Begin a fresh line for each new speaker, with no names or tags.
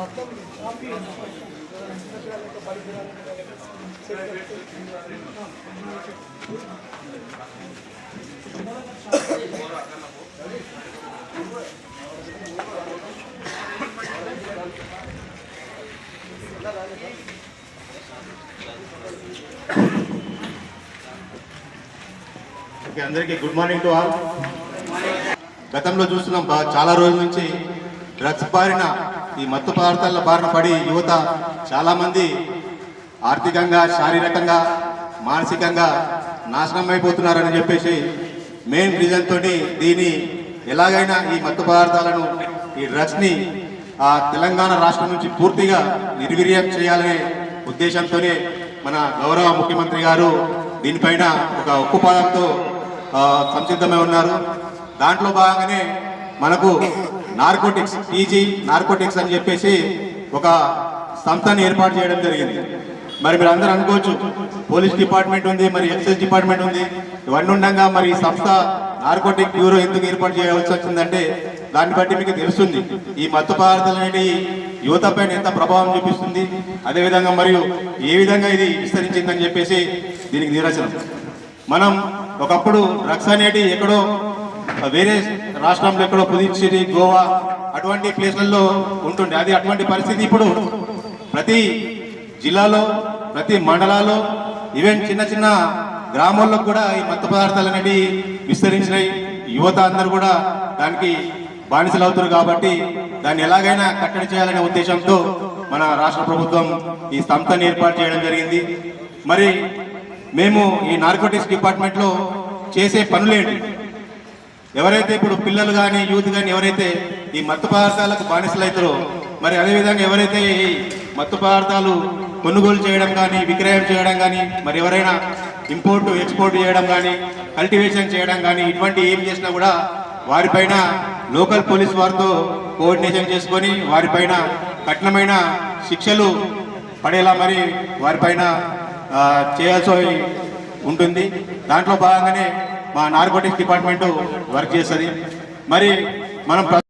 అందరికీ good morning to all. గతంలో చూస్తున్నాం చాలా రోజుల నుంచి డ్రగ్స్ బారిన ఈ మత్తు పదార్థాల బారిన పడి యువత చాలామంది ఆర్థికంగా, శారీరకంగా, మానసికంగా నాశనం అయిపోతున్నారని చెప్పేసి మెయిన్ రీజన్ తోటి దీన్ని ఎలాగైనా ఈ మత్తు పదార్థాలను, ఈ డ్రగ్స్ని తెలంగాణ రాష్ట్రం నుంచి పూర్తిగా నిర్వీర్యం చేయాలనే ఉద్దేశంతోనే మన గౌరవ ముఖ్యమంత్రి గారు దీనిపైన ఒక ఉక్కుపాదంతో సంసిద్ధమై ఉన్నారు. దాంట్లో భాగంగానే మనకు నార్కోటిక్స్, పీజీ నార్కోటిక్స్ అని చెప్పేసి ఒక సంస్థని ఏర్పాటు చేయడం జరిగింది. మరి మీరు అందరూ అనుకోవచ్చు, పోలీస్ డిపార్ట్మెంట్ ఉంది, మరి ఎక్సైజ్ డిపార్ట్మెంట్ ఉంది, ఇవన్నీ ఉండగా మరి ఈ సంస్థ నార్కోటిక్ బ్యూరో ఎందుకు ఏర్పాటు చేయవలసి వచ్చిందంటే దాన్ని బట్టి మీకు తెలుస్తుంది ఈ మత్తు పదార్థాలు అనేవి యువత పైన ఎంత ప్రభావం చూపిస్తుంది, అదేవిధంగా మరియు ఏ విధంగా ఇది విస్తరించిందని చెప్పేసి దీనికి నిరసనం. మనం ఒకప్పుడు డ్రగ్స్ అనేటి ఎక్కడో వేరే రాష్ట్రంలో ఎక్కడో పుదుచ్చేరి, గోవా అటువంటి ప్లేస్లలో ఉంటుండే. అది అటువంటి పరిస్థితి ఇప్పుడు ప్రతి జిల్లాలో, ప్రతి మండలాల్లో, ఈవెన్ చిన్న చిన్న గ్రామాల్లో కూడా ఈ మత్తు పదార్థాలు అనేవి విస్తరించినాయి. యువత అందరూ కూడా దానికి బానిసలు అవుతారు. కాబట్టి దాన్ని ఎలాగైనా కట్టడి చేయాలనే ఉద్దేశంతో మన రాష్ట్ర ప్రభుత్వం ఈ సంస్థను ఏర్పాటు చేయడం జరిగింది. మరి మేము ఈ నార్కోటిక్స్ డిపార్ట్మెంట్లో చేసే పనులేంటి, ఎవరైతే ఇప్పుడు పిల్లలు కానీ, యూత్ కానీ ఎవరైతే ఈ మత్తు పదార్థాలకు బానిసలు అవుతారో, మరి అదేవిధంగా ఎవరైతే ఈ మత్తు పదార్థాలు కొనుగోలు చేయడం కానీ, విక్రయం చేయడం కానీ, మరి ఎవరైనా ఇంపోర్ట్ ఎక్స్పోర్ట్ చేయడం కానీ, కల్టివేషన్ చేయడం కానీ, ఇటువంటి ఏం చేసినా కూడా వారిపైన లోకల్ పోలీస్ వారితో కోఆర్డినేషన్ చేసుకొని వారిపైన కఠినమైన శిక్షలు పడేలా మరి వారిపైన చేయాల్సి ఉంటుంది. దాంట్లో భాగంగానే మా నార్కోటిక్స్ డిపార్ట్మెంటు వర్క్ చేస్తుంది. మరి మనం